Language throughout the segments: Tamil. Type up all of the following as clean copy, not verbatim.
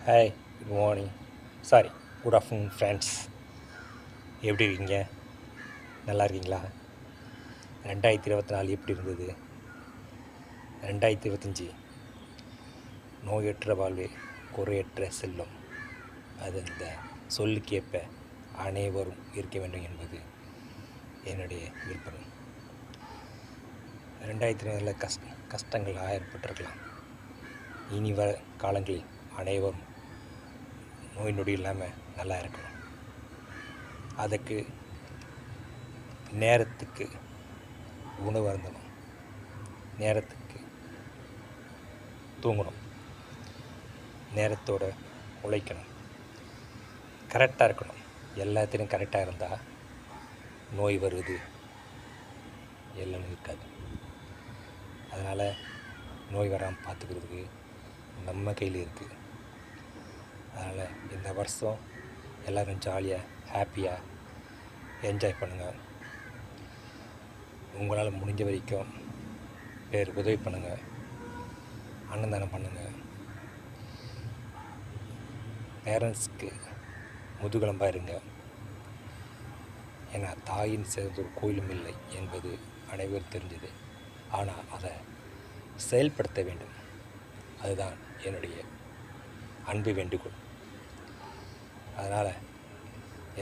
Hi, good morning, sorry, good afternoon friends. எப்படி இருக்கீங்க? நல்லா இருக்கீங்களா? 2024 எப்படி இருந்தது? 2025 நோயற்ற வாழ்வே குறையற்ற செல்வம். அது அந்த சொல்லுக்கேற்ப அனைவரும் இருக்க வேண்டும் என்பது என்னுடைய விருப்பம். 2024 கஷ்டங்கள் ஏற்பட்டிருக்கலாம். இனி வர காலங்களில் அனைவரும் நோய் நொடி இல்லாமல் நல்லா இருக்கணும். அதுக்கு நேரத்துக்கு உணவு அருந்தணும், நேரத்துக்கு தூங்கணும், நேரத்தோடு உழைக்கணும், கரெக்டாக இருக்கணும். எல்லாத்துலேயும் கரெக்டாக இருந்தால் நோய் வருது எல்லாம் இருக்காது. அதனால் நோய் வராமல் பார்த்துக்கிறதுக்கு நம்ம கையில் இருக்குது. அதனால் இந்த வருஷம் எல்லோரும் ஜாலியாக ஹாப்பியாக என்ஜாய் பண்ணுங்கள். உங்களால் முடிஞ்ச வரைக்கும் பேருக்கு உதவி பண்ணுங்கள், அன்னதானம் பண்ணுங்கள். பேரண்ட்ஸ்க்கு முதுகெலும்பாக இருங்க. ஏன்னா தாயின் சேர்ந்த ஒரு கோயிலும் இல்லை என்பது அனைவரும் தெரிஞ்சது. ஆனால் அதை செயல்படுத்த வேண்டும். அதுதான் என்னுடைய அன்பு வேண்டுகோள். அதனால்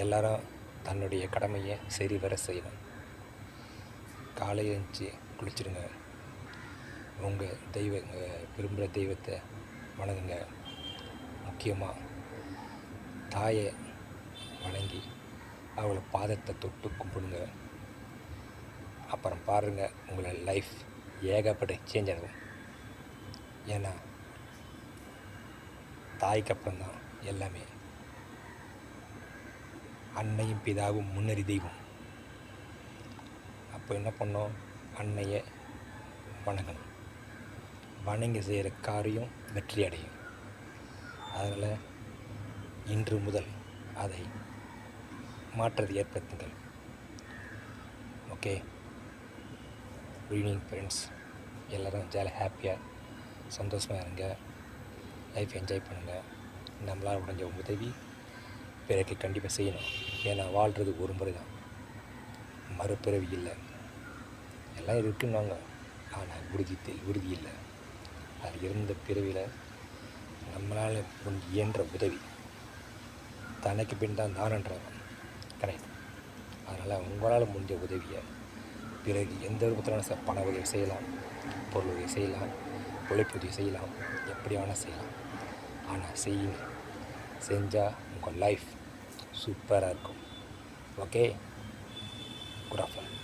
எல்லோரும் தன்னுடைய கடமையை சரிவர செய்யணும். காலையில் எழுந்துச்சி குளிச்சுடுங்க, உங்கள் விரும்புகிற தெய்வத்தை வணங்குங்க. முக்கியமாக தாயை வணங்கி அவளை பாதத்தை தொட்டு கும்பிடுங்க. அப்புறம் பாருங்கள், உங்களை லைஃப் ஏகப்பட்ட சேஞ்ச் ஆகும். ஏன்னா தாய்க்கு அப்புறம்தான் எல்லாமே. அன்னையும் பிதாவும் முன்னறி தெய்வம். அப்போ என்ன பண்ணோம்? அன்னையை வணங்கணும். வணங்கி செய்கிற காரியம் வெற்றி அடையும். அதனால் இன்று முதல் அதை மாற்றத்தை ஏற்படுத்துங்கள். Okay, good evening friends. எல்லோரும் ஜாலியாக ஹாப்பியாக சந்தோஷமாக இருங்க, லைஃப் என்ஜாய் பண்ணுங்கள். நம்மளால் உடஞ்ச உதவி பிறகு கண்டிப்பாக செய்யணும். ஏன்னா வாழ்கிறது ஒரு முறை தான், மறுபிறவி இல்லை. எல்லாம் இருக்குன்னாங்க, ஆனால் உறுதி இல்லை. அது இருந்த பிறவியில் நம்மளால் இயன்ற உதவி தனக்கு பின் தான் தானன்றாங்க, கரெக்ட். அதனால் உங்களால் முடிஞ்ச உதவியை பிறகு எந்த விதத்திலான பண உதவி செய்யலாம், பொருள் உதவி செய்யலாம், உழைப்பு உதவி செய்யலாம், எப்படி வேணால் செய்யலாம். ஆனால் செய்யுங்க. செஞ்சால் உங்கள் லைஃப் சூப்பராக இருக்கும். Okay, good afternoon.